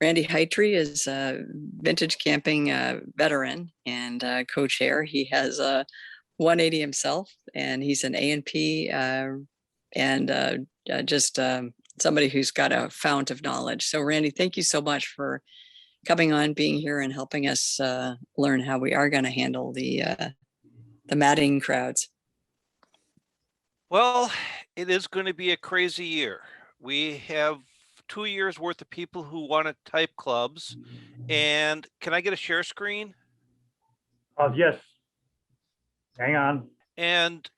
Randy Heitree is a vintage camping veteran and co-chair. He has a 180 himself, and he's an A&P and just somebody who's got a fount of knowledge. So Randy, thank you so much for coming on, being here, and helping us learn how we are going to handle the matting crowds. Well, it is going to be a crazy year. We have 2 years worth of people who want to type clubs. And can I get a share screen? Yes. Hang on. And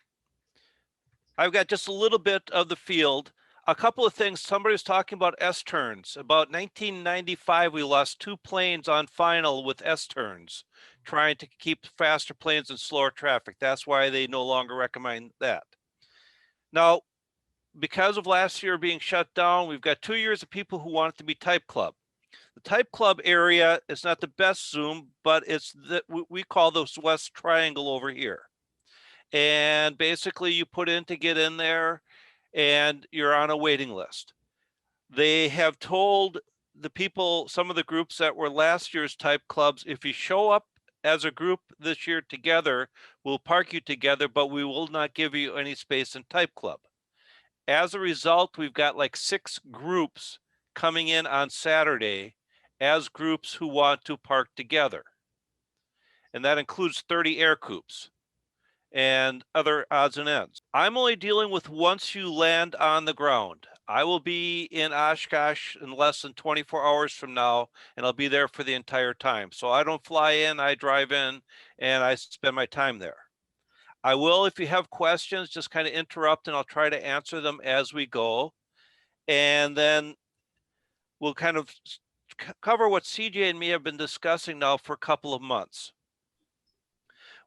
I've got just a little bit of the field. A couple of things. Somebody was talking about S-turns. About 1995, we lost 2 planes on final with S-turns, trying to keep faster planes and slower traffic. That's why they no longer recommend that. Now, because of last year being shut down, we've got 2 years of people who want it to be type club. The type club area is not the best Zoom, but it's that we call this West Triangle over here. And basically you put in to get in there and you're on a waiting list. They have told the people, some of the groups that were last year's type clubs, if you show up as a group this year together, we'll park you together, but we will not give you any space in type club. As a result, we've got like 6 groups coming in on Saturday as groups who want to park together. And that includes 30 air coupes and other odds and ends. I'm only dealing with once you land on the ground. I will be in Oshkosh in less than 24 hours from now, and I'll be there for the entire time. So I don't fly in, I drive in, and I spend my time there. I will, if you have questions, just kind of interrupt, and I'll try to answer them as we go. And then we'll kind of cover what CJ and me have been discussing now for a couple of months.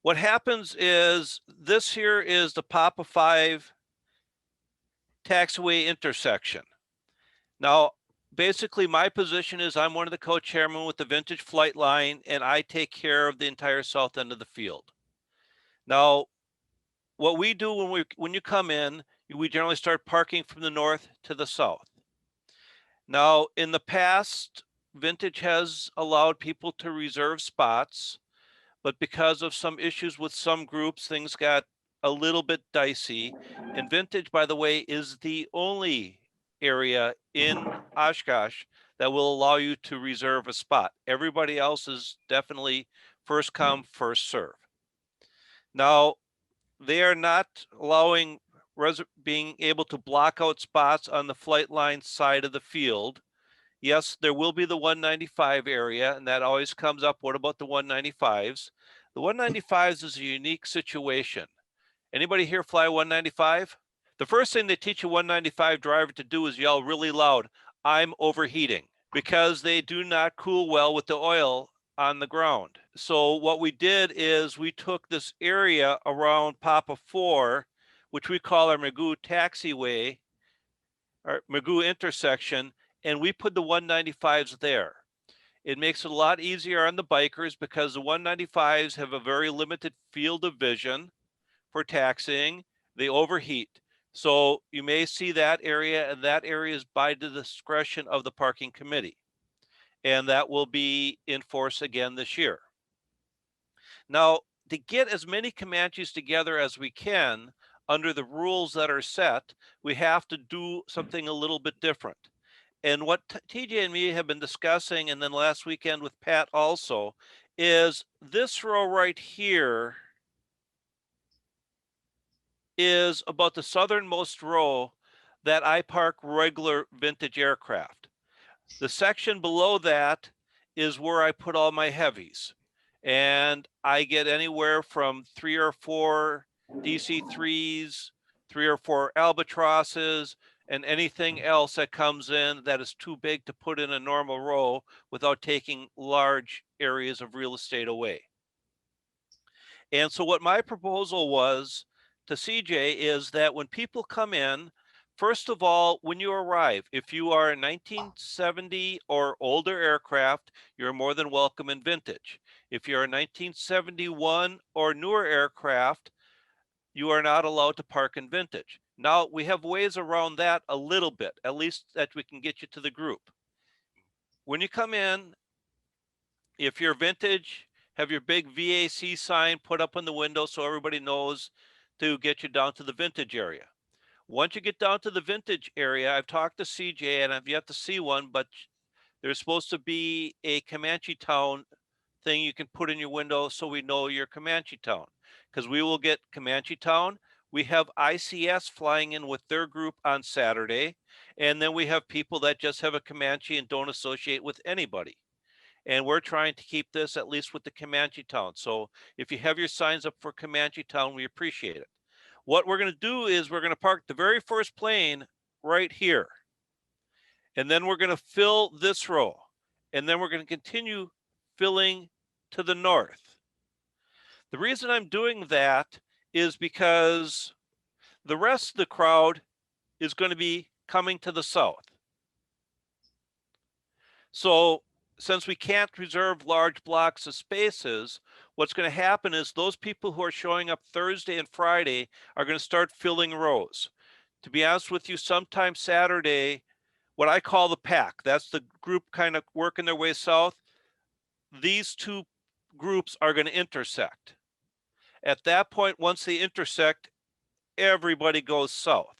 What happens is this here is the Papa 5 taxiway intersection. Now, basically my position is I'm one of the co-chairmen with the Vintage Flight Line, and I take care of the entire south end of the field. Now, what we do when you come in, we generally start parking from the north to the south. Now, in the past, Vintage has allowed people to reserve spots, but because of some issues with some groups, things got a little bit dicey. And Vintage, by the way, is the only area in Oshkosh that will allow you to reserve a spot. Everybody else is definitely first come, first serve. Now, they are not allowing being able to block out spots on the flight line side of the field. Yes, there will be the 195 area, and that always comes up. What about the 195s? The 195s is a unique situation. Anybody here fly 195? The first thing they teach a 195 driver to do is yell really loud, "I'm overheating," because they do not cool well with the oil on the ground. So what we did is we took this area around Papa 4, which we call our Magoo taxiway, or Magoo intersection, and we put the 195s there. It makes it a lot easier on the bikers because the 195s have a very limited field of vision for taxiing. They overheat. So you may see that area, and that area is by the discretion of the parking committee. And that will be in force again this year. Now, to get as many Comanches together as we can under the rules that are set, we have to do something a little bit different. And what TJ and me have been discussing, and then last weekend with Pat also, is this row right here is about the southernmost row that I park regular vintage aircraft. The section below that is where I put all my heavies. And I get anywhere from 3 or 4 DC-3s, 3 or 4 albatrosses, and anything else that comes in that is too big to put in a normal row without taking large areas of real estate away. And so what my proposal was to CJ is that when people come in, first of all, when you arrive, if you are a 1970 or older aircraft, you're more than welcome in Vintage. If you're a 1971 or newer aircraft, you are not allowed to park in Vintage. Now, we have ways around that a little bit, at least that we can get you to the group. when you come in, if you're vintage, have your big VAC sign put up in the window so everybody knows to get you down to the vintage area. Once you get down to the vintage area, I've talked to CJ and I've yet to see one, but there's supposed to be a ComancheTown thing you can put in your window so we know you're ComancheTown, because we will get ComancheTown. We have ICS flying in with their group on Saturday, and then we have people that just have a Comanche and don't associate with anybody. And we're trying to keep this at least with the ComancheTown. So if you have your signs up for ComancheTown, we appreciate it. What we're going to do is we're going to park the very first plane right here. And then we're going to fill this row. And then we're going to continue filling to the north. The reason I'm doing that is because the rest of the crowd is going to be coming to the south. So since we can't reserve large blocks of spaces, what's going to happen is those people who are showing up Thursday and Friday are going to start filling rows. To be honest with you, sometime Saturday, what I call the pack, that's the group kind of working their way south, these two groups are going to intersect. At that point, once they intersect, everybody goes south.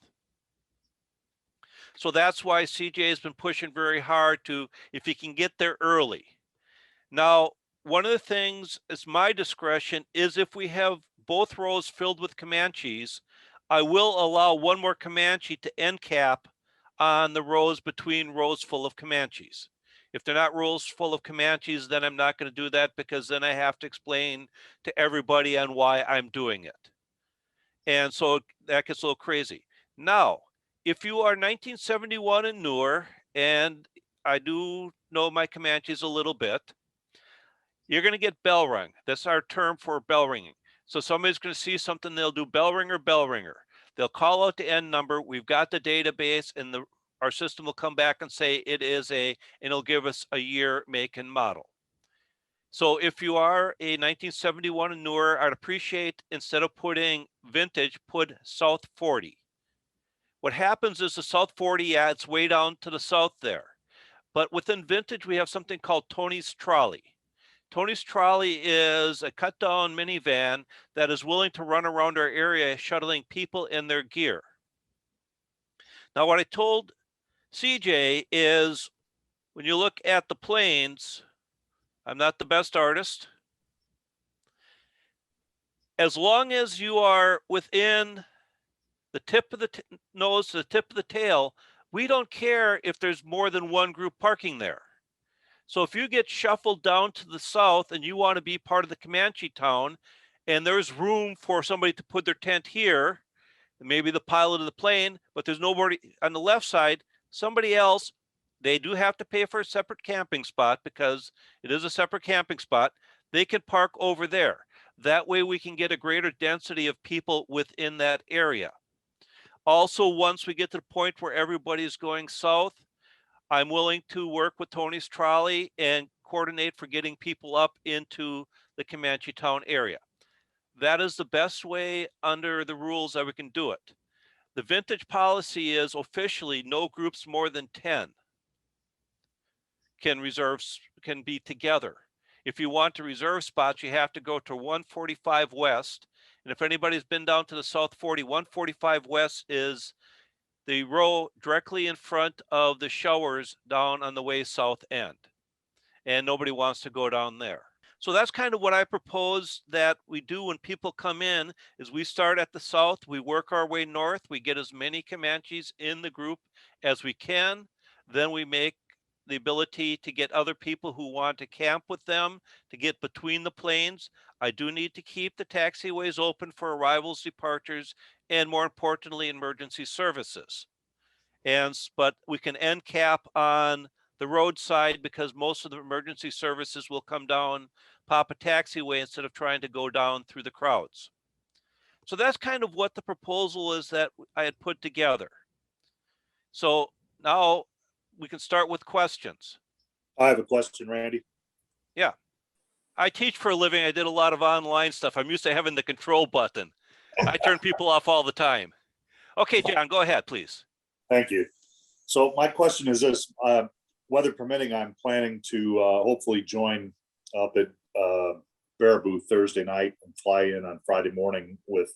So that's why CJ has been pushing very hard to, if he can get there early. Now, one of the things is my discretion is if we have both rows filled with Comanches, I will allow one more Comanche to end cap on the rows between rows full of Comanches. If they're not rows full of Comanches, then I'm not going to do that, because then I have to explain to everybody on why I'm doing it. And so that gets a little crazy. Now, if you are 1971 and newer, and I do know my Comanches a little bit, you're going to get bell rung. That's our term for bell ringing. So somebody's going to see something, they'll do bell ringer, bell ringer. They'll call out the end number. We've got the database, and our system will come back and say it is and it'll give us a year, make, and model. So if you are a 1971 and newer, I'd appreciate, instead of putting vintage, put South 40. What happens is the South 40, yeah, it's way down to the south there. But within vintage, we have something called Tony's Trolley. Tony's Trolley is a cut down minivan that is willing to run around our area, shuttling people and their gear. Now, what I told CJ is, when you look at the planes, I'm not the best artist. As long as you are within the tip of the nose to the tip of the tail, we don't care if there's more than one group parking there. So if you get shuffled down to the south and you want to be part of the ComancheTown, and there's room for somebody to put their tent here, maybe the pilot of the plane, but there's nobody on the left side, somebody else, they do have to pay for a separate camping spot, because it is a separate camping spot. They can park over there. That way we can get a greater density of people within that area. Also, once we get to the point where everybody's going south, I'm willing to work with Tony's Trolley and coordinate for getting people up into the ComancheTown area. That is the best way under the rules that we can do it. The vintage policy is officially no groups more than 10 can be together. If you want to reserve spots, you have to go to 145 West. And if anybody's been down to the South 40, 145 West is the row directly in front of the showers down on the way south end. And nobody wants to go down there. So that's kind of what I propose that we do when people come in, is we start at the south, we work our way north, we get as many Comanches in the group as we can. Then we make the ability to get other people who want to camp with them to get between the planes. I do need to keep the taxiways open for arrivals, departures, and more importantly, emergency services. But we can end cap on the roadside, because most of the emergency services will come down, pop a taxiway instead of trying to go down through the crowds. So that's kind of what the proposal is that I had put together. So now we can start with questions. I have a question, Randy. Yeah. I teach for a living. I did a lot of online stuff. I'm used to having the control button. I turn people off all the time. Okay, John, go ahead, please. Thank you. So my question is this. weather permitting, I'm planning to hopefully join up at Baraboo Thursday night and fly in on Friday morning with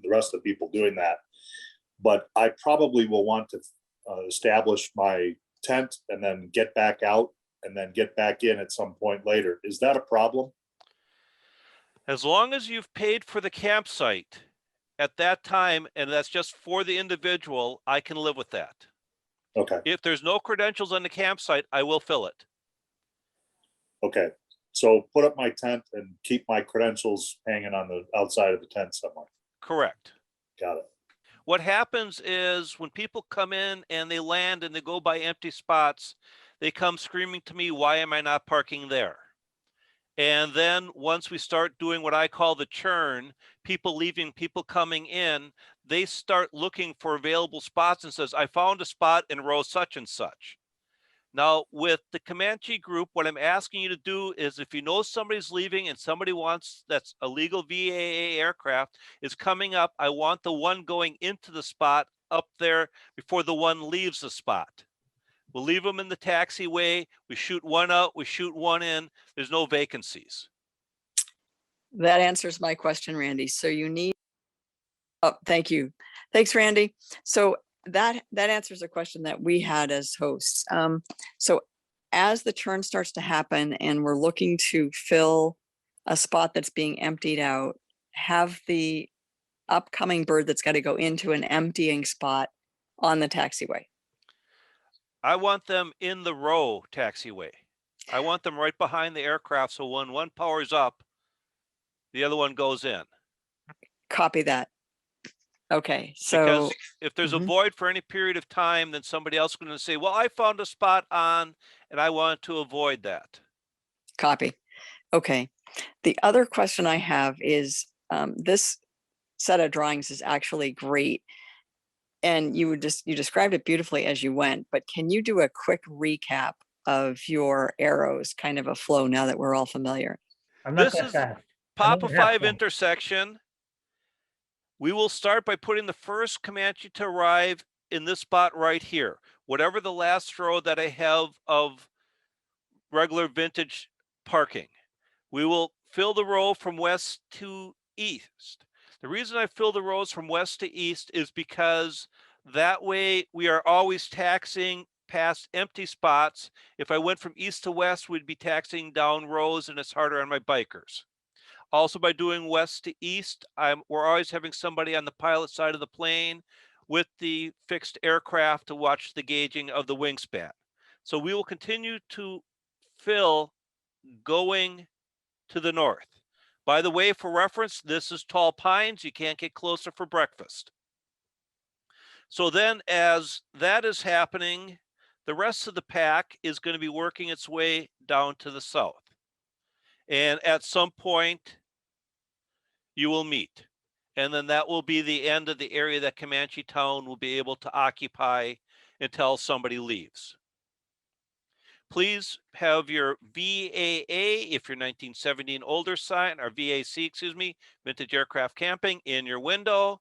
the rest of the people doing that. But I probably will want to establish my tent and then get back out and then get back in at some point later. Is that a problem? As long as you've paid for the campsite at that time, and that's just for the individual, I can live with that. Okay, If there's no credentials on the campsite, I will fill it. okay. So put up my tent and keep my credentials hanging on the outside of the tent somewhere. Correct. Got it. What happens is when people come in and they land and they go by empty spots, they come screaming to me, why am I not parking there? And then once we start doing what I call the churn, people leaving, people coming in, they start looking for available spots and says, I found a spot in row such and such. Now with the Comanche group, what I'm asking you to do is if you know somebody's leaving and somebody wants, that's a legal VAA aircraft is coming up, I want the one going into the spot up there before the one leaves the spot. We'll leave them in the taxiway. We shoot one out, we shoot one in. There's no vacancies. That answers my question, Randy. So you need, oh, thank you. Thanks, Randy. So that answers a question that we had as hosts. So as the turn starts to happen and we're looking to fill a spot that's being emptied out, have the upcoming bird that's got to go into an emptying spot on the taxiway. I want them in the row taxiway. I want them right behind the aircraft. So when one powers up, the other one goes in. Copy that. Okay, Because so if there's a void for any period of time, then somebody else is going to say, well, I found a spot on and I want to avoid that. copy. Okay. The other question I have is this set of drawings is actually great. And you described it beautifully as you went, but can you do a quick recap of your arrows, kind of a flow now that we're all familiar? I'm not This that is fast. Papa only half 5 done. intersection. We will start by putting the first Comanche to arrive in this spot right here. Whatever the last row that I have of regular vintage parking. We will fill the row from west to east. The reason I fill the rows from west to east is because that way we are always taxing past empty spots. If I went from east to west, we'd be taxing down rows and it's harder on my bikers. Also by doing west to east, we're always having somebody on the pilot side of the plane with the fixed aircraft to watch the gauging of the wingspan. So we will continue to fill going to the north. By the way, for reference, this is tall pines. You can't get closer for breakfast. So then as that is happening, the rest of the pack is going to be working its way down to the south. And at some point, you will meet. And then that will be the end of the area that ComancheTown will be able to occupy until somebody leaves. Please have your VAA, if you're 1970 and older sign, or VAC, excuse me, Vintage Aircraft Camping, in your window.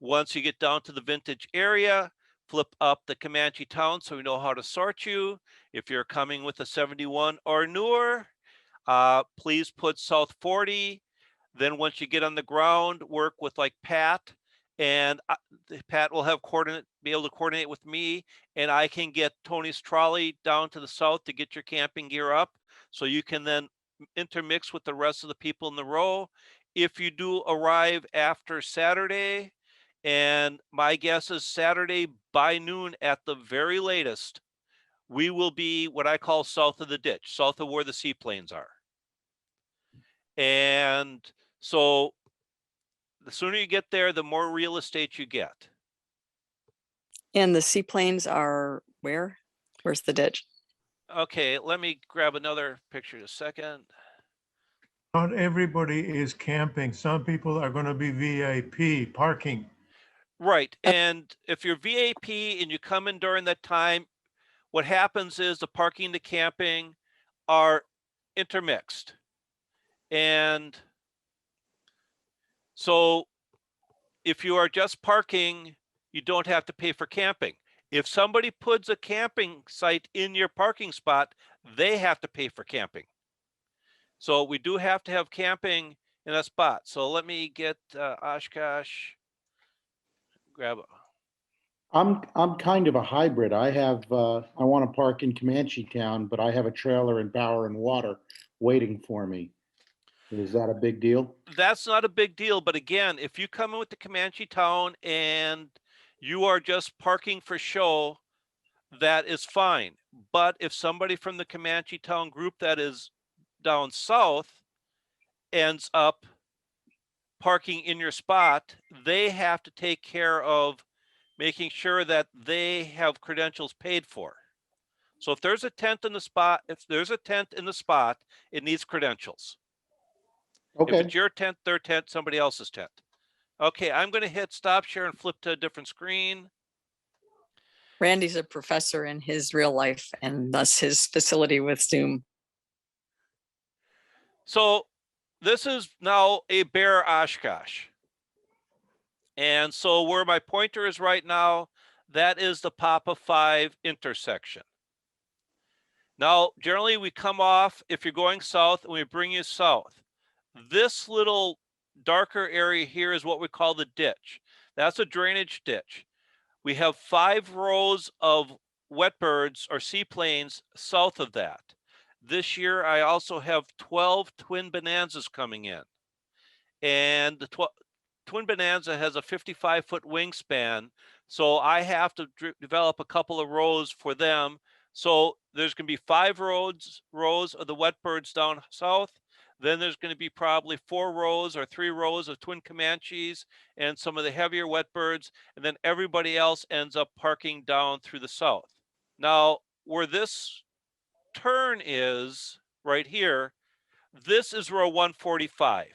Once you get down to the vintage area, flip up the ComancheTown so we know how to sort you. If you're coming with a 71 or newer, please put South 40. Then once you get on the ground, work with like Pat, and Pat will have be able to coordinate with me, and I can get Tony's trolley down to the south to get your camping gear up. So you can then intermix with the rest of the people in the row. If you do arrive after Saturday, and my guess is Saturday by noon at the very latest, we will be what I call south of the ditch, south of where the seaplanes are. And so the sooner you get there, the more real estate you get. And the seaplanes are where? Where's the ditch? Okay, let me grab another picture in a second. Not everybody is camping. Some people are going to be VIP parking. Right, and if you're VAP and you come in during that time, what happens is the parking and the camping are intermixed. And so if you are just parking, you don't have to pay for camping. If somebody puts a camping site in your parking spot, they have to pay for camping. So we do have to have camping in a spot. So let me get Oshkosh, grab a, I'm kind of a hybrid. I want to park in ComancheTown, but I have a trailer in Power and Water waiting for me. Is that a big deal? that's not a big deal. But again, if you come in with the ComancheTown and you are just parking for show, that is fine. But if somebody from the ComancheTown group that is down south ends up parking in your spot, they have to take care of making sure that they have credentials paid for. So if there's a tent in the spot, it needs credentials. If Okay, it's your tent, their tent, somebody else's tent. Okay, I'm going to hit stop share and flip to a different screen. Randy's a professor in his real life, and thus his facility with Zoom. So this is now a bare Oshkosh. And so where my pointer is right now, that is the Papa 5 intersection. Now, generally we come off, if you're going south, and we bring you south. This little darker area here is what we call the ditch. That's a drainage ditch. We have 5 rows of wetbirds or seaplanes south of that. This year, I also have 12 twin bonanzas coming in. And the Twin Bonanza has a 55-foot wingspan, so I have to develop a couple of rows for them. So there's going to be 5 rows of the wetbirds down south. Then there's going to be probably 4 rows or 3 rows of twin Comanches and some of the heavier wetbirds, and then everybody else ends up parking down through the south. Now, where this turn is right here, this is row 145.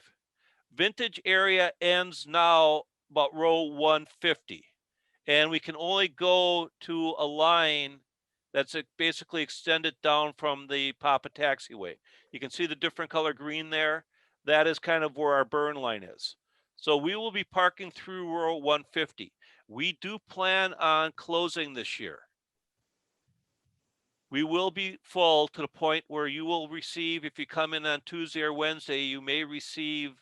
Vintage area ends now about row 150, and we can only go to a line that's basically extended down from the Papa taxiway. You can see the different color green there. That is kind of where our burn line is. So we will be parking through row 150. We do plan on closing this year. We will be full to the point where you will receive, if you come in on Tuesday or Wednesday, you may receive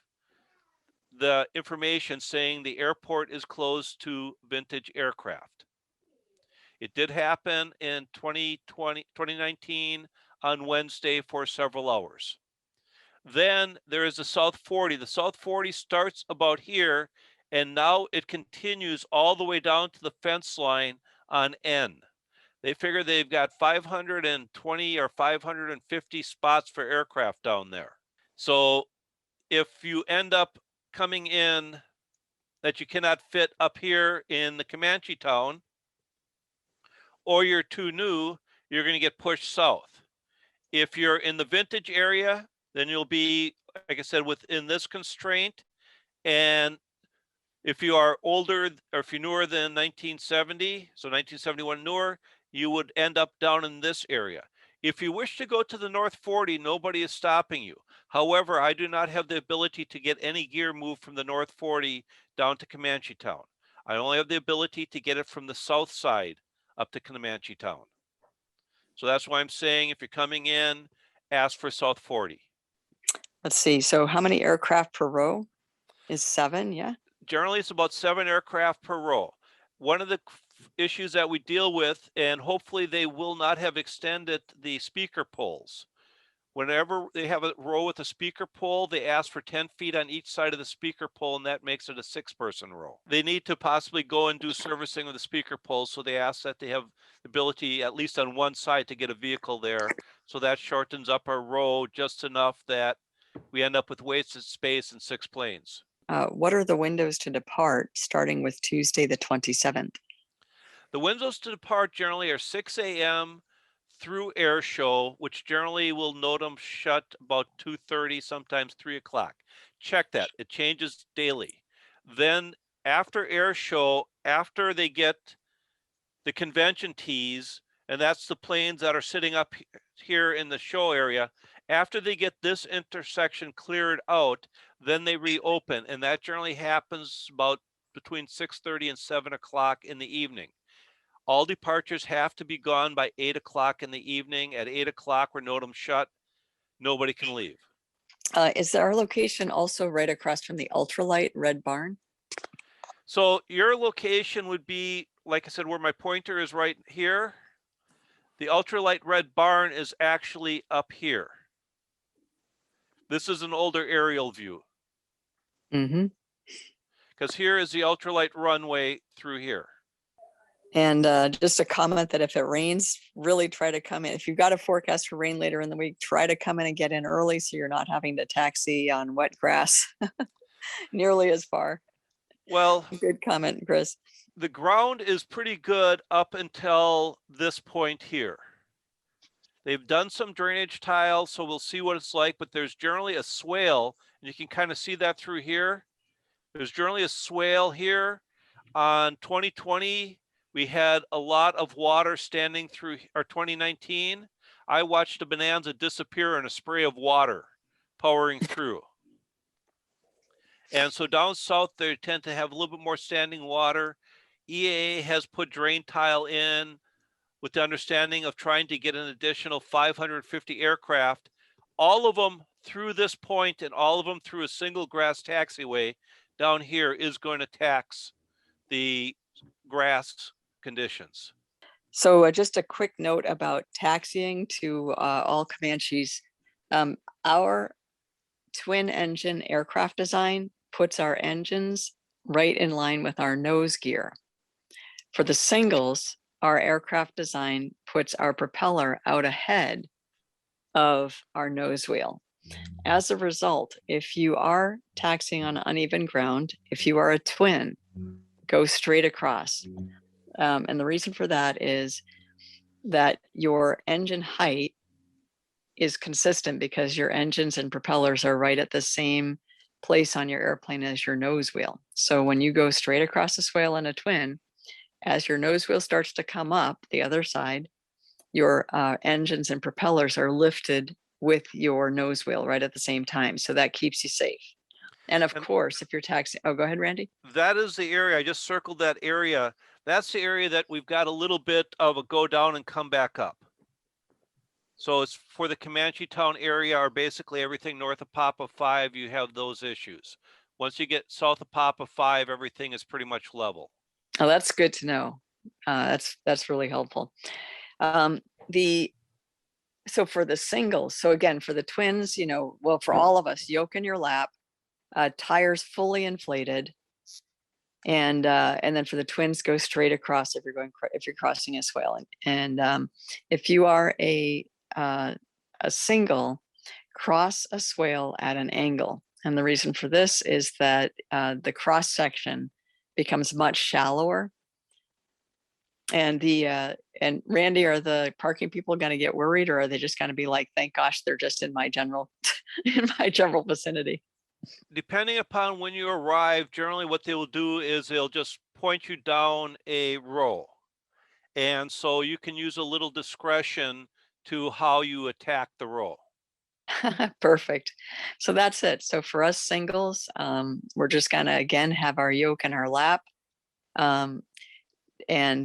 the information saying the airport is closed to vintage aircraft. It did happen in 2019 on Wednesday for several hours. Then there is the South 40. The South 40 starts about here, and now it continues all the way down to the fence line on N. They figure they've got 520 or 550 spots for aircraft down there. So if you end up coming in that you cannot fit up here in the ComancheTown, or you're too new, you're going to get pushed south. If you're in the vintage area, then you'll be, like I said, within this constraint. And if you are older, or if you're newer than 1970, so 1971 newer, you would end up down in this area. If you wish to go to the North 40, nobody is stopping you. However, I do not have the ability to get any gear moved from the North 40 down to ComancheTown. I only have the ability to get it from the south side up to ComancheTown. So that's why I'm saying if you're coming in, ask for South 40. Let's see. So how many aircraft per row? Is 7? Yeah. Generally, it's about 7 aircraft per row. One of the issues that we deal with, and hopefully they will not have extended the speaker poles. Whenever they have a row with a speaker pole, they ask for 10 feet on each side of the speaker pole, and that makes it a 6-person row. They need to possibly go and do servicing of the speaker poles, so they ask that they have the ability, at least on one side, to get a vehicle there. So that shortens up our row just enough that we end up with wasted space and 6 planes. What are the windows to depart starting with Tuesday, the 27th? The windows to depart generally are 6 a.m. through air show, which generally will note them shut about 2:30, sometimes 3 o'clock. Check that. It changes daily. Then after air show, after they get the convention tees, and that's the planes that are sitting up here in the show area, after they get this intersection cleared out, then they reopen, and that generally happens about between 6:30 and 7 o'clock in the evening. All departures have to be gone by 8 o'clock in the evening. At 8 o'clock, we're Notum shut. Nobody can leave. Is our location also right across from the ultralight red barn? So your location would be, like I said, where my pointer is right here. The ultralight red barn is actually up here. This is an older aerial view Mm-hmm. because here is the ultralight runway through here. And just a comment that if it rains, really try to come in. If you've got a forecast for rain later in the week, try to come in and get in early so you're not having to taxi on wet grass nearly as far. Well, Good comment, Chris. the ground is pretty good up until this point here. They've done some drainage tile, so we'll see what it's like, but there's generally a swale, and you can kind of see that through here. There's generally a swale here. On 2020, we had a lot of water standing through, or 2019, I watched a bonanza disappear in a spray of water powering through. And so down south, they tend to have a little bit more standing water. EAA has put drain tile in with the understanding of trying to get an additional 550 aircraft, all of them through this point and all of them through a single grass taxiway down here is going to tax the grass conditions. So just a quick note about taxiing to all Comanches. Our twin engine aircraft design puts our engines right in line with our nose gear. For the singles, our aircraft design puts our propeller out ahead of our nose wheel. As a result, if you are taxiing on uneven ground, if you are a twin, go straight across. And the reason for that is that your engine height is consistent because your engines and propellers are right at the same place on your airplane as your nose wheel. So when you go straight across the swale in a twin, as your nose wheel starts to come up the other side, your engines and propellers are lifted with your nose wheel right at the same time. So that keeps you safe. And of course, if you're taxiing, oh, go ahead, Randy. That is the area, I just circled that area. That's the area that we've got a little bit of a go down and come back up. So it's for the ComancheTown area, or basically everything north of Papa 5, you have those issues. Once you get south of Papa 5, everything is pretty much level. Oh, that's good to know. That's really helpful. So for the singles, so again, for the twins, well, for all of us, yoke in your lap, tires fully inflated, and then for the twins, go straight across if you're crossing a swale, and if you are a single, cross a swale at an angle. And the reason for this is that the cross section becomes much shallower. And and Randy, are the parking people going to get worried, or are they just going to be like, thank gosh, they're just in my general vicinity? Depending upon when you arrive, generally what they will do is they'll just point you down a row. And so you can use a little discretion to how you attack the row. Perfect. So that's it. So for us singles, we're just gonna again have our yoke in our lap. And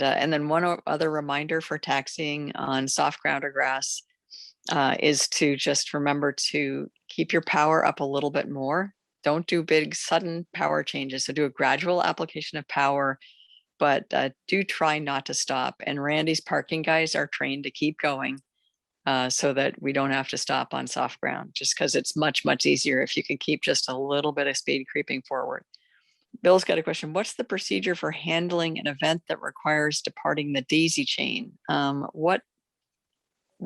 then one other reminder for taxiing on soft ground or grass is to just remember to keep your power up a little bit more. Don't do big sudden power changes. So do a gradual application of power, but do try not to stop. And Randy's parking guys are trained to keep going so that we don't have to stop on soft ground, just because it's much, much easier if you can keep just a little bit of speed creeping forward. Bill's got a question. What's the procedure for handling an event that requires departing the daisy chain? What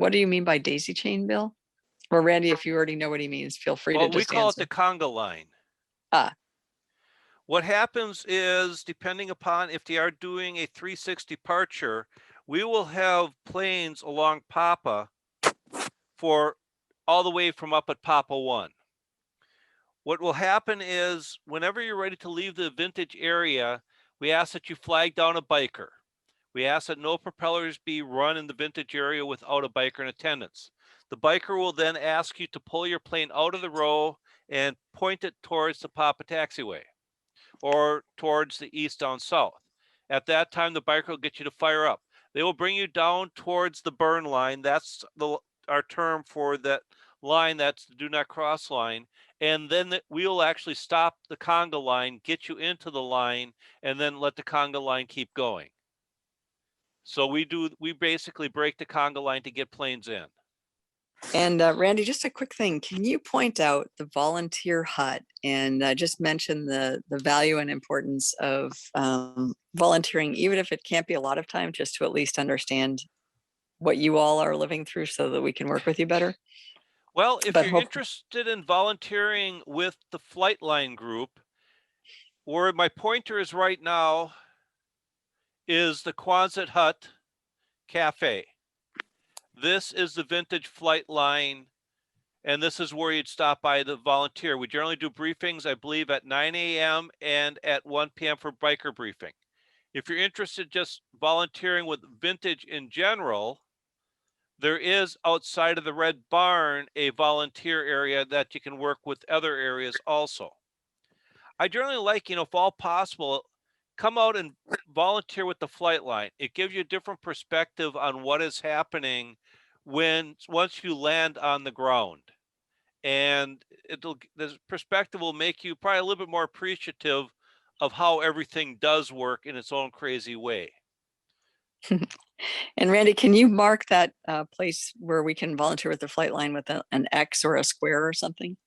do you mean by daisy chain, Bill? Or Randy, if you already know what he means, feel free to just we call answer. it the conga line. What happens is, depending upon if they are doing a 360 departure, we will have planes along Papa for all the way from up at Papa 1. What will happen is, whenever you're ready to leave the vintage area, we ask that you flag down a biker. We ask that no propellers be run in the vintage area without a biker in attendance. The biker will then ask you to pull your plane out of the row and point it towards the Papa taxiway or towards the east down south. At that time, the biker will get you to fire up. They will bring you down towards the burn line. That's our term for that line. That's the do not cross line. And then we'll actually stop the conga line, get you into the line, and then let the conga line keep going. So we basically break the conga line to get planes in. And Randy, just a quick thing. Can you point out the volunteer hut and just mention the value and importance of volunteering, even if it can't be a lot of time, just to at least understand what you all are living through so that we can work with you better? Well, if But you're interested in volunteering with the Flightline group, where my pointer is right now is the Quonset Hut Cafe. This is the Vintage Flightline, and this is where you'd stop by the volunteer. We generally do briefings, I believe, at 9 a.m. and at 1 p.m. for biker briefing. If you're interested just volunteering with Vintage in general, there is outside of the Red Barn a volunteer area that you can work with other areas also. I generally like, if all possible, come out and volunteer with the Flightline. It gives you a different perspective on what is happening once you land on the ground. And the perspective will make you probably a little bit more appreciative of how everything does work in its own crazy way. And Randy, can you mark that place where we can volunteer with the Flightline with an X or a square or something?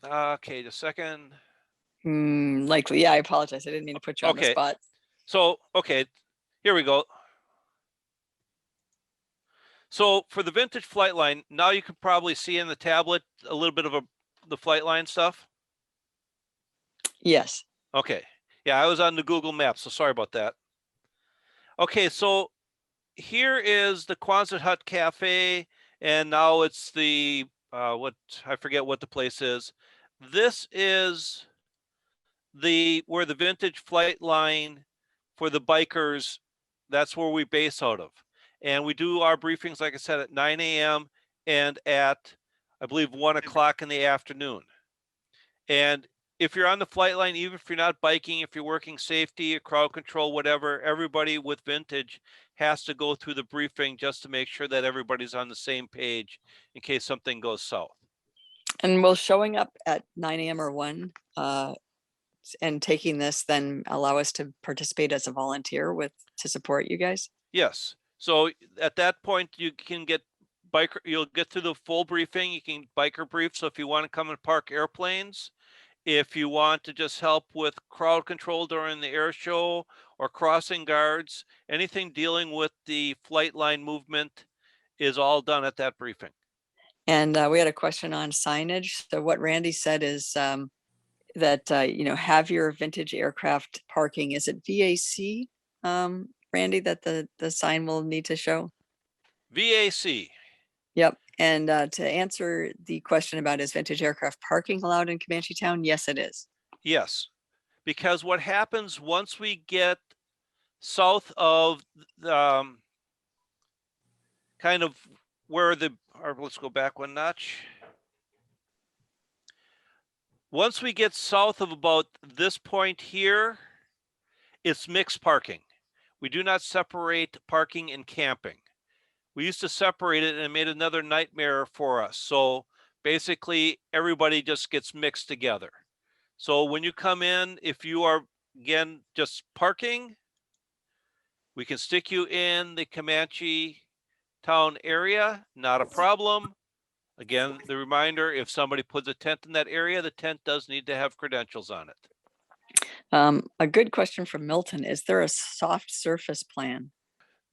Okay, just a second. Likely, yeah, I apologize. I didn't mean to put you on the Okay. spot. So, okay, here we go. So for the Vintage Flightline, now you can probably see in the tablet a little bit of the Flightline stuff. Yes. Okay. Yeah, I was on the Google Maps, so sorry about that. Okay, so here is the Quonset Hut Cafe, and now it's the I forget what the place is. This is where the Vintage Flightline for the bikers, that's where we base out of. And we do our briefings, like I said, at 9 a.m. and at, I believe, 1 o'clock in the afternoon. And if you're on the Flightline, even if you're not biking, if you're working safety, crowd control, whatever, everybody with Vintage has to go through the briefing just to make sure that everybody's on the same page in case something goes south. And will showing up at 9 a.m. or 1 and taking this then allow us to participate as a volunteer to support you guys? Yes. So at that point, you can get you'll get through the full briefing. You can biker brief. So if you want to come and park airplanes, if you want to just help with crowd control during the air show or crossing guards, anything dealing with the Flightline movement is all done at that briefing. And we had a question on signage. So what Randy said is that, have your vintage aircraft parking. Is it VAC, Randy, that the sign will need to show? VAC. Yep. And to answer the question about is vintage aircraft parking allowed in ComancheTown? Yes, it is. Yes, because what happens once we get south of kind of where let's go back one notch. Once we get south of about this point here, it's mixed parking. We do not separate parking and camping. We used to separate it and it made another nightmare for us. So basically everybody just gets mixed together. So when you come in, if you are, again, just parking, we can stick you in the ComancheTown area, not a problem. Again, the reminder, if somebody puts a tent in that area, the tent does need to have credentials on it. A good question from Milton. Is there a soft surface plan?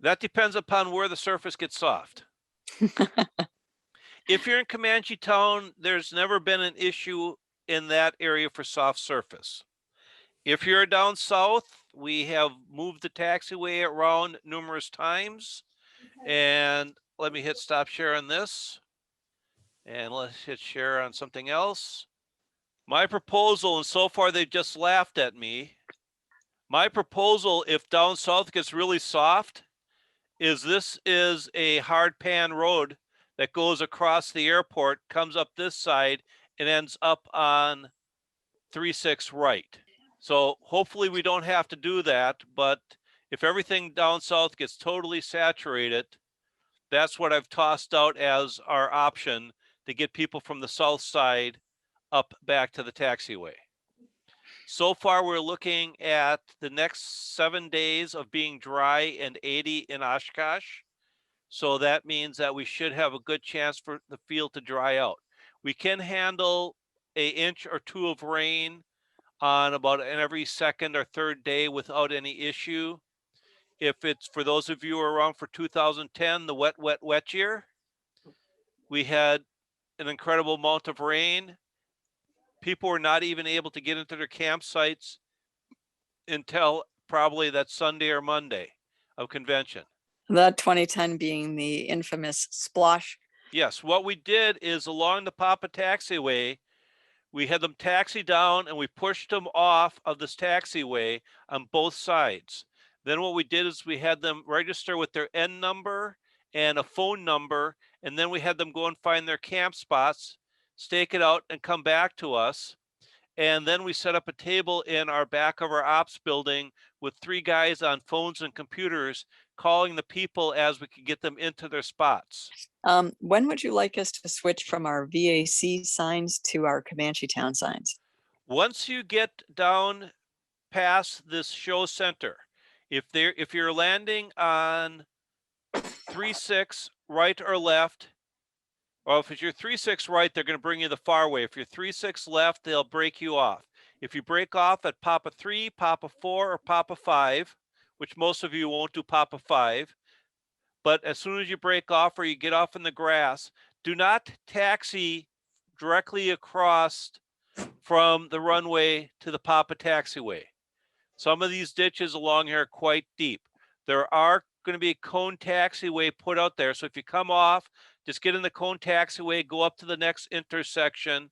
That depends upon where the surface gets soft. If you're in ComancheTown, there's never been an issue in that area for soft surface. If you're down south, we have moved the taxiway around numerous times. And let me hit stop share on this. And let's hit share on something else. My proposal, and so far they've just laughed at me. My proposal, if down south gets really soft, is this is a hard pan road that goes across the airport, comes up this side, and ends up on 36 right. So hopefully we don't have to do that, but If everything down south gets totally saturated, that's what I've tossed out as our option to get people from the south side up back to the taxiway. So far, we're looking at the next 7 days of being dry and 80 in Oshkosh. So that means that we should have a good chance for the field to dry out. We can handle an inch or two of rain on about every second or third day without any issue. If it's, for those of you who are around for 2010, the wet, wet, wet year, we had an incredible amount of rain. People were not even able to get into their campsites until probably that Sunday or Monday of convention. That 2010 being the infamous splosh. Yes, what we did is along the Papa Taxiway, we had them taxi down and we pushed them off of this taxiway on both sides. Then what we did is we had them register with their N number and a phone number, and then we had them go and find their camp spots, stake it out, and come back to us. And then we set up a table in our back of our ops building with 3 guys on phones and computers calling the people as we could get them into their spots. When would you like us to switch from our VAC signs to our ComancheTown signs? Once you get down past this show center, if you're landing on 3-6 right or left, or if it's your 3-6 right, they're going to bring you the far way. If you're 3-6 left, they'll break you off. If you break off at Papa 3, Papa 4, or Papa 5, which most of you won't do Papa 5, but as soon as you break off or you get off in the grass, do not taxi directly across from the runway to the Papa Taxiway. Some of these ditches along here are quite deep. There are going to be a cone taxiway put out there. So if you come off, just get in the cone taxiway, go up to the next intersection.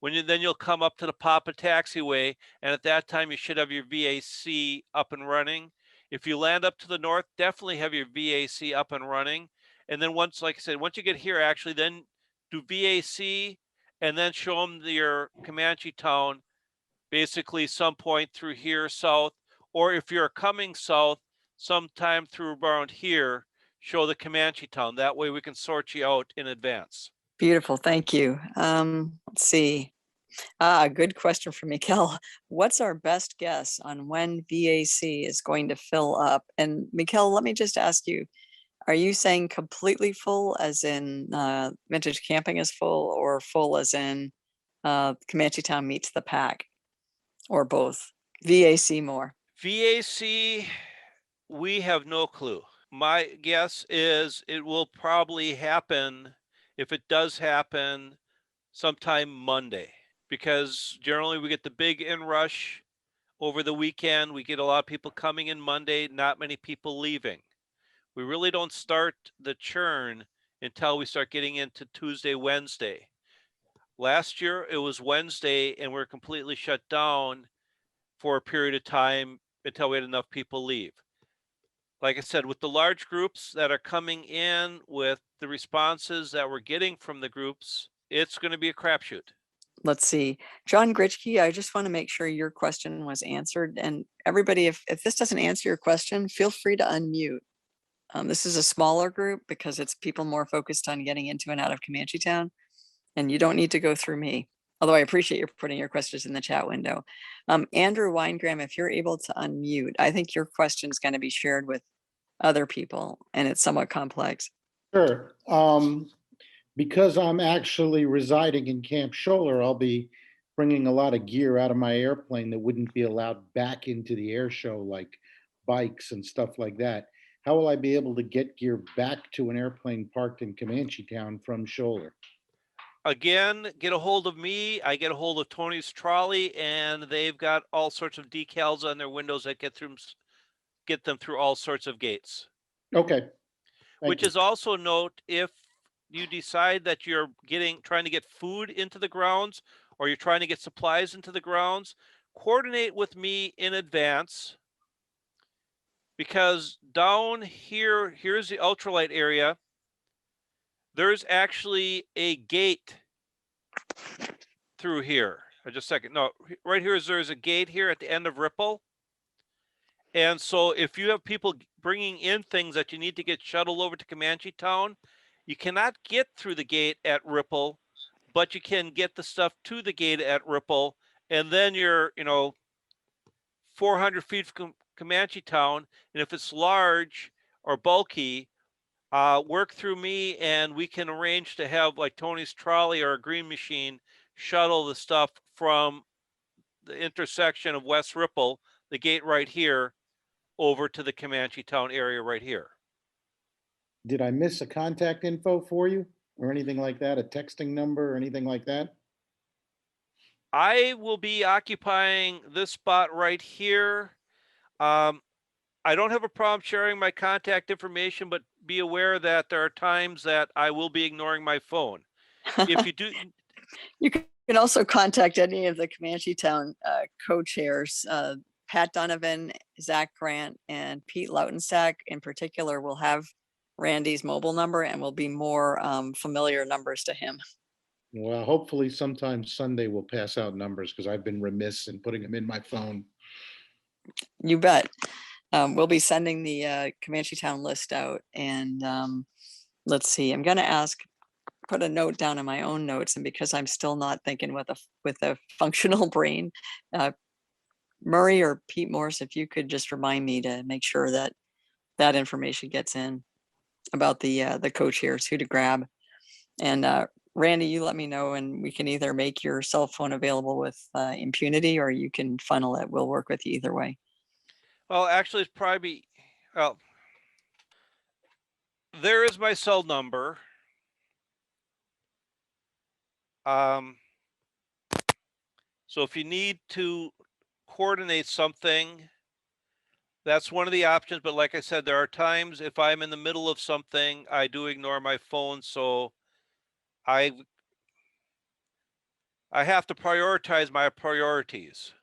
Then you'll come up to the Papa Taxiway, and at that time you should have your VAC up and running. If you land up to the north, definitely have your VAC up and running. And then once, like I said, once you get here, actually, then do VAC and then show them your ComancheTown, basically some point through here south. Or if you're coming south, sometime through around here, show the ComancheTown. That way we can sort you out in advance. Beautiful, thank you. Let's see. Good question from Mikkel. What's our best guess on when VAC is going to fill up? And Mikkel, let me just ask you, are you saying completely full as in Vintage Camping is full, or full as in ComancheTown meets the pack, or both? VAC more? VAC, we have no clue. My guess is it will probably happen, if it does happen, sometime Monday, because generally we get the big inrush over the weekend. We get a lot of people coming in Monday, not many people leaving. We really don't start the churn until we start getting into Tuesday, Wednesday. Last year it was Wednesday and we're completely shut down for a period of time until we had enough people leave. Like I said, with the large groups that are coming in, with the responses that we're getting from the groups, it's going to be a crapshoot. Let's see. John Gritschke, I just want to make sure your question was answered. And everybody, if this doesn't answer your question, feel free to unmute. This is a smaller group because it's people more focused on getting into and out of ComancheTown. And you don't need to go through me. Although I appreciate you putting your questions in the chat window. Andrew Weingram, if you're able to unmute, I think your question is going to be shared with other people and it's somewhat complex. Sure. Because I'm actually residing in Camp Scholler, I'll be bringing a lot of gear out of my airplane that wouldn't be allowed back into the air show, like bikes and stuff like that. How will I be able to get gear back to an airplane parked in ComancheTown from Scholler? Again, get a hold of me. I get a hold of Tony's Trolley, and they've got all sorts of decals on their windows that get them through all sorts of gates. Okay. Which is also note, if you decide that you're trying to get food into the grounds, or you're trying to get supplies into the grounds, coordinate with me in advance, because down here, here's the ultralight area. There's actually a gate through here. Just a second. No, right here there's a gate here at the end of Ripple. And so if you have people bringing in things that you need to get shuttled over to ComancheTown, you cannot get through the gate at Ripple, but you can get the stuff to the gate at Ripple. And then you're, 400 feet from ComancheTown. And if it's large or bulky, work through me and we can arrange to have like Tony's trolley or a green machine shuttle the stuff from the intersection of West Ripple, the gate right here, over to the ComancheTown area right here. Did I miss a contact info for you or anything like that? A texting number or anything like that? I will be occupying this spot right here. I don't have a problem sharing my contact information, but be aware that there are times that I will be ignoring my phone. If you do, You can also contact any of the ComancheTown co-chairs. Pat Donovan, Zach Grant, and Pete Lautensack in particular will have Randy's mobile number and will be more familiar numbers to him. Well, hopefully sometime Sunday we'll pass out numbers because I've been remiss in putting them in my phone. You bet. We'll be sending the ComancheTown list out, and let's see. I'm going to put a note down in my own notes, and because I'm still not thinking with a functional brain, Murray or Pete Morse, if you could just remind me to make sure that that information gets in about the co-chairs, who to grab, and Randy, you let me know, and we can either make your cell phone available with impunity, or you can funnel it. We'll work with you either way. well, actually, it's probably, well, there is my cell number. So if you need to coordinate something, that's one of the options. But like I said, there are times if I'm in the middle of something, I do ignore my phone. So I have to prioritize my priorities,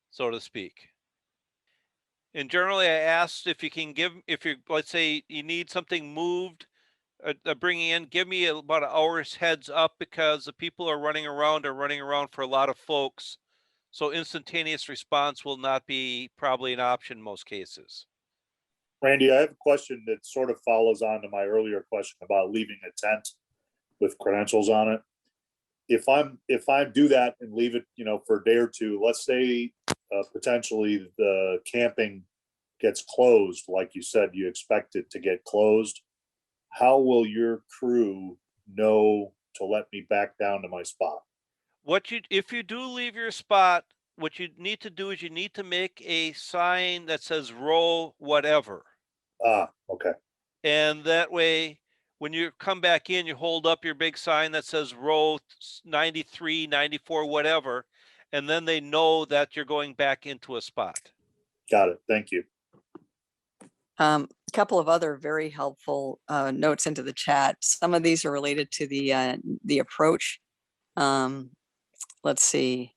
so to speak. And generally, I asked if you can if you, let's say you need something moved, bringing in, give me about an hour's heads up because the people are running around for a lot of folks. So instantaneous response will not be probably an option in most cases. Randy, I have a question that sort of follows on to my earlier question about leaving a tent with credentials on it. If I do that and leave it, for a day or two, let's say potentially the camping gets closed, like you said, you expect it to get closed. How will your crew know to let me back down to my spot? If you do leave your spot, what you need to do is you need to make a sign that says row whatever. Okay. And that way, when you come back in, you hold up your big sign that says row 93, 94, whatever, and then they know that you're going back into a spot. Got it. Thank you. A couple of other very helpful notes into the chat. Some of these are related to the approach. Let's see.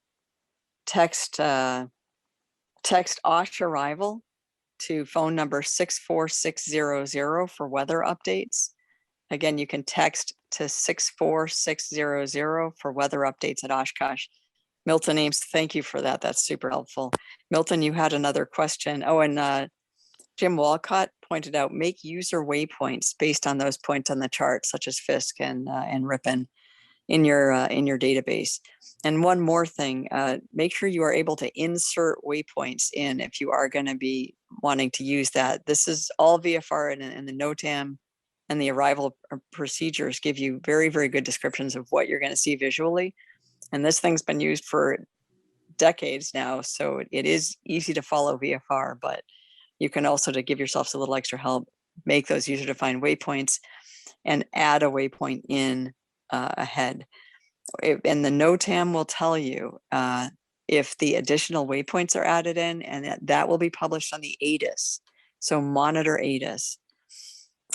Text OSH arrival to phone number 64600 for weather updates. Again, you can text to 64600 for weather updates at Oshkosh. Milton Ames, thank you for that. That's super helpful. Milton, you had another question. Oh, and Jim Walcott pointed out, make user waypoints based on those points on the chart, such as Fisk and Ripon in your database. And one more thing, make sure you are able to insert waypoints in if you are going to be wanting to use that. This is all VFR and the NOTAM and the arrival procedures give you very, very good descriptions of what you're going to see visually. And this thing's been used for decades now, so it is easy to follow VFR, but you can also, to give yourselves a little extra help, make those user-defined waypoints and add a waypoint in ahead. And the NOTAM will tell you if the additional waypoints are added in, and that will be published on the ATIS. So monitor ATIS.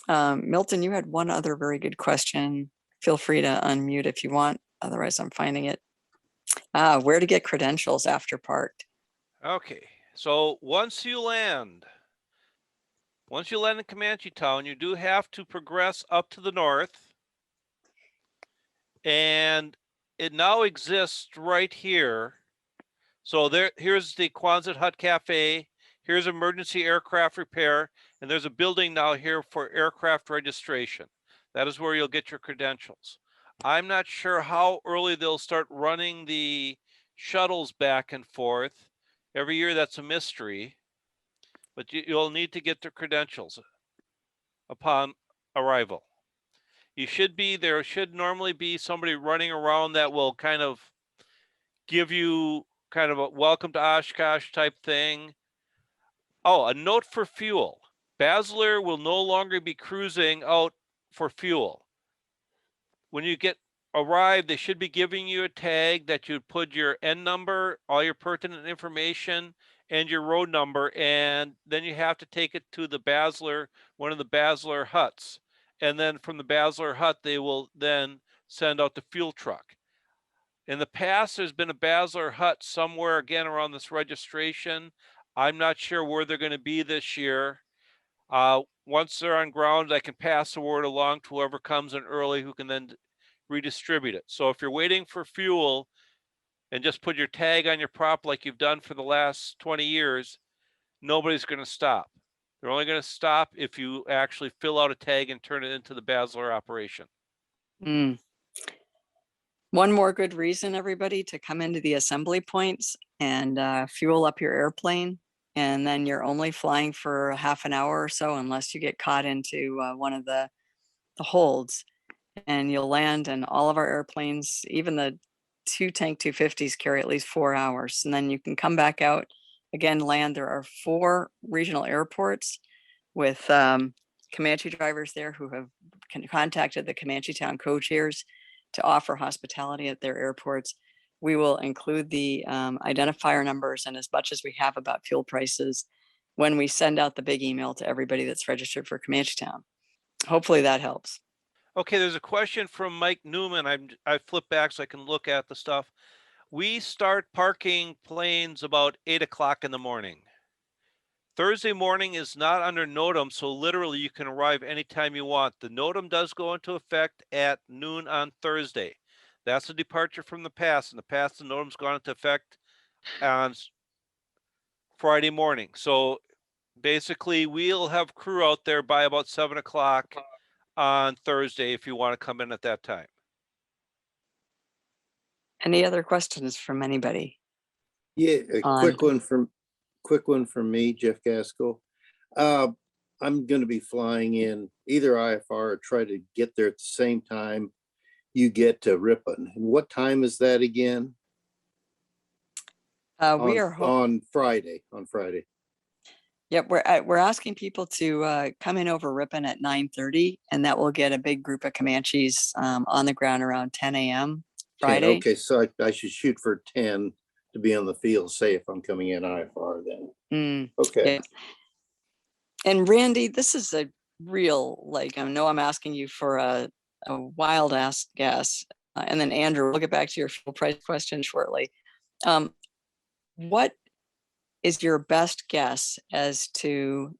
Milton, you had one other very good question. Feel free to unmute if you want. Otherwise, I'm finding it. Where to get credentials after parked? Okay, so once you land in ComancheTown, you do have to progress up to the north. And it now exists right here. So here's the Quonset Hut Cafe. Here's emergency aircraft repair, and there's a building now here for aircraft registration. That is where you'll get your credentials. I'm not sure how early they'll start running the shuttles back and forth. Every year, that's a mystery, but you'll need to get the credentials upon arrival. There should normally be somebody running around that will kind of give you kind of a welcome to Oshkosh type thing. Oh, a note for fuel. Basler will no longer be cruising out for fuel. When you arrive, they should be giving you a tag that you put your N number, all your pertinent information, and your road number, and then you have to take it to the Basler, one of the Basler huts. And then from the Basler hut, they will then send out the fuel truck. In the past, there's been a Basler hut somewhere again around this registration. I'm not sure where they're going to be this year. Once they're on ground, I can pass the word along to whoever comes in early who can then redistribute it. So if you're waiting for fuel and just put your tag on your prop like you've done for the last 20 years, nobody's going to stop. They're only going to stop if you actually fill out a tag and turn it into the Basler operation. Mm. One more good reason, everybody, to come into the assembly points and fuel up your airplane. And then you're only flying for half an hour or so, unless you get caught into one of the holds. And you'll land, and all of our airplanes, even the 2 Tank 250s, carry at least 4 hours. And then you can come back out, again, land. There are 4 regional airports with Comanche drivers there who have contacted the ComancheTown co-chairs to offer hospitality at their airports. We will include the identifier numbers and as much as we have about fuel prices when we send out the big email to everybody that's registered for ComancheTown. Hopefully that helps. Okay, there's a question from Mike Newman. I flipped back so I can look at the stuff. We start parking planes about 8 o'clock in the morning. Thursday morning is not under NOTAM, so literally you can arrive anytime you want. The NOTAM does go into effect at noon on Thursday. That's a departure from the past. In the past, the NOTAM's gone into effect on Friday morning. So basically, we'll have crew out there by about 7 o'clock on Thursday if you want to come in at that time. Any other questions from anybody? Yeah, a quick one from me, Jeff Gaskell. I'm going to be flying in either IFR or try to get there at the same time you get to Ripon. And what time is that again? We are on Friday. Yep, we're asking people to come in over Ripon at 9:30, and that will get a big group of Comanches on the ground around 10 a.m. Friday. Okay, so I should shoot for 10 to be on the field, say if I'm coming in IFR then. Okay. Yeah. And Randy, this is a real, I know I'm asking you for a wild ass guess, and then Andrew, we'll get back to your fuel price question shortly. What is your best guess as to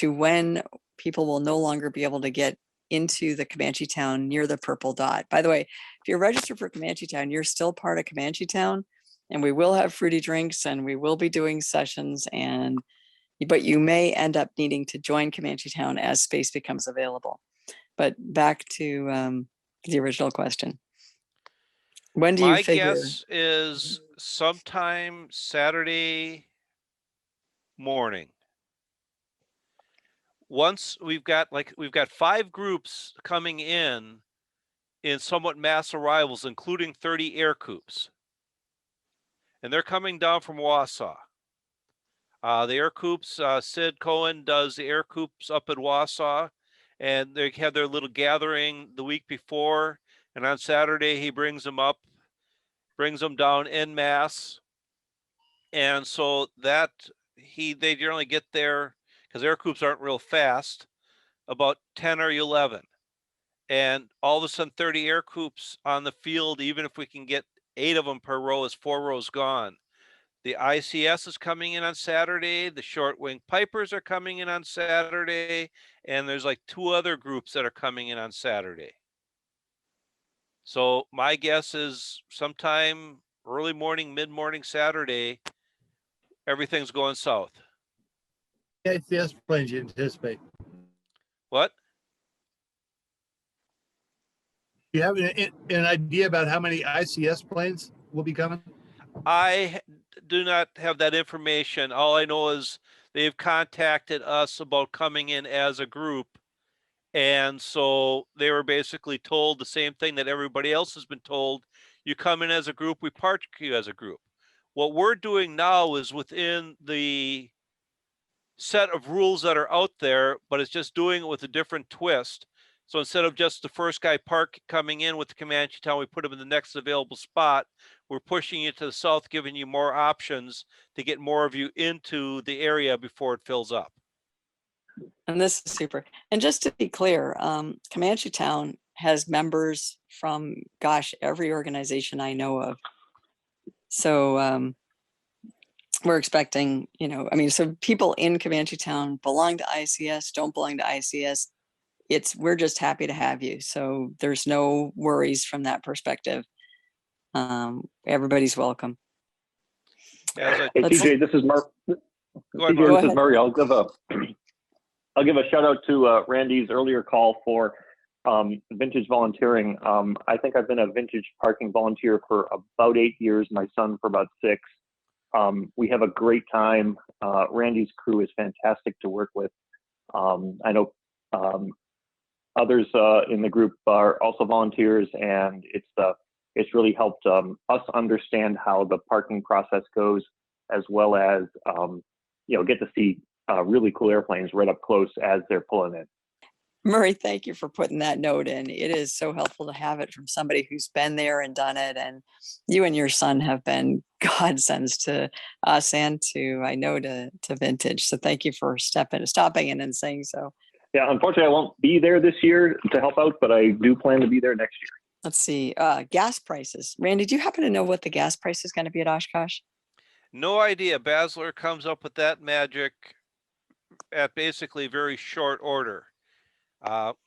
when people will no longer be able to get into the ComancheTown near the purple dot? By the way, if you're registered for ComancheTown, you're still part of ComancheTown, and we will have fruity drinks and we will be doing sessions, but you may end up needing to join ComancheTown as space becomes available. But back to the original question. When do you figure? My guess is sometime Saturday morning. Once we've got 5 groups coming in somewhat mass arrivals, including 30 air coups. And they're coming down from Wausau. The air coups, Sid Cohen does the air coups up at Wausau, and they have their little gathering the week before. And on Saturday, he brings them down en masse. And so they generally get there, because air coups aren't real fast, about 10 or 11. And all of a sudden 30 air coups on the field, even if we can get 8 of them per row, is 4 rows gone. The ICS is coming in on Saturday. The short wing Pipers are coming in on Saturday. And there's 2 other groups that are coming in on Saturday. So my guess is sometime early morning, mid-morning Saturday, everything's going south. ICS planes you anticipate? What? Do you have an idea about how many ICS planes will be coming? I do not have that information. All I know is they've contacted us about coming in as a group. And so they were basically told the same thing that everybody else has been told. You come in as a group, we park you as a group. What we're doing now is within the set of rules that are out there, but it's just doing it with a different twist. So instead of just the first guy coming in with the ComancheTown, we put him in the next available spot. We're pushing you to the south, giving you more options to get more of you into the area before it fills up. And this is super. And just to be clear, ComancheTown has members from, gosh, every organization I know of. So we're expecting, I mean, so people in ComancheTown belong to ICS, don't belong to ICS. We're just happy to have you. So there's no worries from that perspective. Everybody's welcome. As Hey, TJ, this is Mark. Go ahead, TJ, Mark. this is Murray. I'll give a shout out to Randy's earlier call for vintage volunteering. I think I've been a vintage parking volunteer for about 8 years. My son for about 6. We have a great time. Randy's crew is fantastic to work with. I know others in the group are also volunteers, and it's really helped us understand how the parking process goes, as well as get to see really cool airplanes right up close as they're pulling in. Murray, thank you for putting that note in. It is so helpful to have it from somebody who's been there and done it. And you and your son have been godsends to us and to Vintage. So thank you for stopping in and saying so. Yeah, unfortunately, I won't be there this year to help out, but I do plan to be there next year. Let's see, gas prices. Randy, do you happen to know what the gas price is going to be at Oshkosh? No idea. Basler comes up with that magic at basically very short order.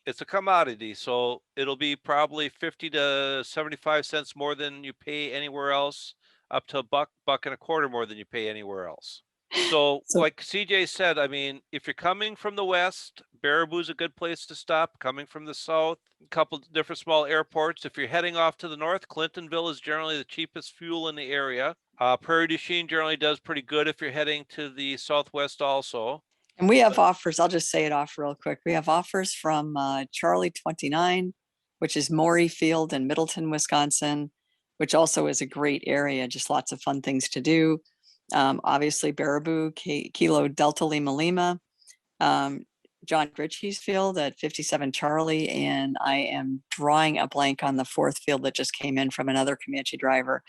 It's a commodity, so it'll be probably 50 to 75 cents more than you pay anywhere else, up to $1, $1.25 more than you pay anywhere else. So like CJ said, I mean, if you're coming from the west, Baraboo's a good place to stop. Coming from the south, a couple different small airports. If you're heading off to the north, Clintonville is generally the cheapest fuel in the area. Prairie du Chien generally does pretty good if you're heading to the southwest also. And we have offers. I'll just say it off real quick. We have offers from Charlie 29, which is Maury Field in Middleton, Wisconsin, which also is a great area. Just lots of fun things to do. Obviously, Baraboo, Kilo Delta Lima Lima, John Ritchie's field at 57 Charlie, and I am drawing a blank on the 4th field that just came in from another Comanche driver.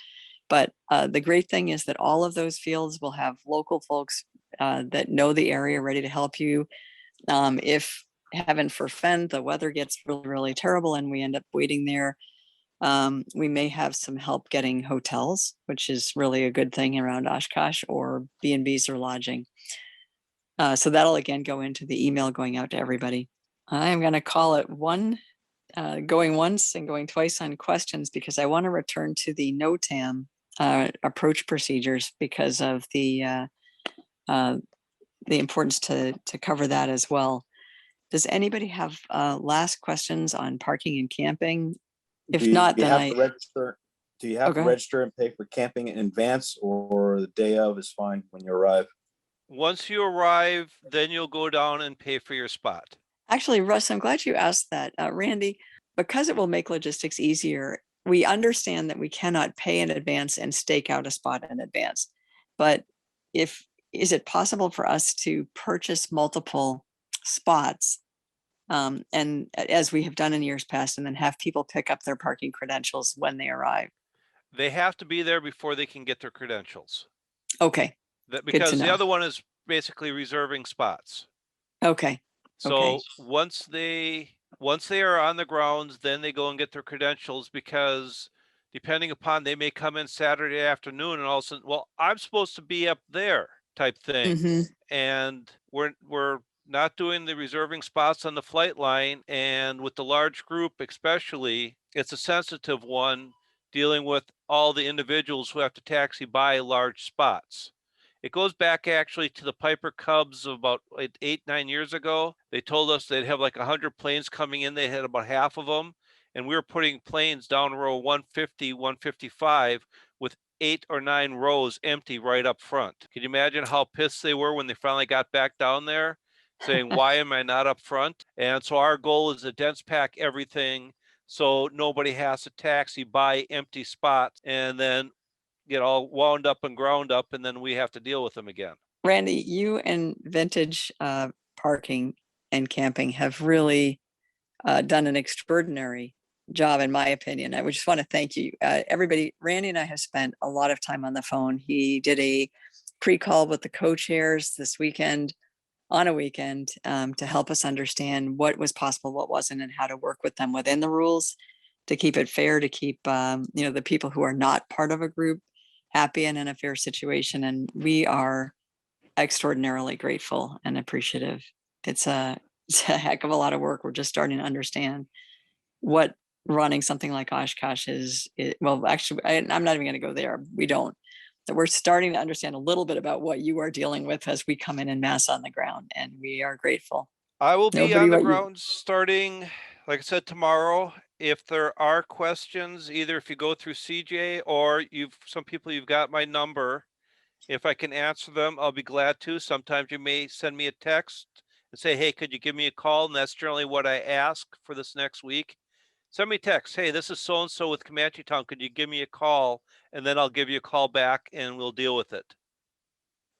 But the great thing is that all of those fields will have local folks that know the area ready to help you. If heaven forfend, the weather gets really, really terrible and we end up waiting there, we may have some help getting hotels, which is really a good thing around Oshkosh, or B&Bs or lodging. So that'll again go into the email going out to everybody. I'm going to call it going once and going twice on questions, because I want to return to the NOTAM approach procedures because of the importance to cover that as well. Does anybody have last questions on parking and camping? If not, then do you have to register and pay for camping in advance, or the day of is fine when you arrive? Once you arrive, then you'll go down and pay for your spot. Actually, Russ, I'm glad you asked that. Randy, because it will make logistics easier, we understand that we cannot pay in advance and stake out a spot in advance. But is it possible for us to purchase multiple spots, and as we have done in years past, and then have people pick up their parking credentials when they arrive? They have to be there before they can get their credentials. Okay. Because the other one is basically reserving spots. Okay. So once they are on the grounds, then they go and get their credentials, because depending upon, they may come in Saturday afternoon and all of a sudden, well, I'm supposed to be up there type thing. Mm-hmm. And we're not doing the reserving spots on the flight line. And with the large group, especially, it's a sensitive one, dealing with all the individuals who have to taxi by large spots. It goes back actually to the Piper Cubs of about 8, 9 years ago. They told us they'd have like 100 planes coming in. They had about half of them. And we were putting planes down row 150, 155 with 8 or 9 rows empty right up front. Can you imagine how pissed they were when they finally got back down there saying, why am I not up front? And so our goal is to dense pack everything so nobody has to taxi by empty spots and then get all wound up and ground up, and then we have to deal with them again. Randy, you and Vintage Parking and Camping have really done an extraordinary job, in my opinion. I would just want to thank you. Everybody, Randy and I have spent a lot of time on the phone. He did a pre-call with the co-chairs this weekend, on a weekend, to help us understand what was possible, what wasn't, and how to work with them within the rules to keep it fair, to keep the people who are not part of a group happy and in a fair situation. And we are extraordinarily grateful and appreciative. It's a heck of a lot of work. We're just starting to understand what running something like Oshkosh is. Well, actually, I'm not even going to go there. We don't. So we're starting to understand a little bit about what you are dealing with as we come in mass on the ground, and we are grateful. I will be on the ground starting, like I said, tomorrow. If there are questions, either if you go through CJ or some people, you've got my number. If I can answer them, I'll be glad to. Sometimes you may send me a text and say, hey, could you give me a call? And that's generally what I ask for this next week. Send me a text. Hey, this is so-and-so with ComancheTown. Could you give me a call? And then I'll give you a call back and we'll deal with it.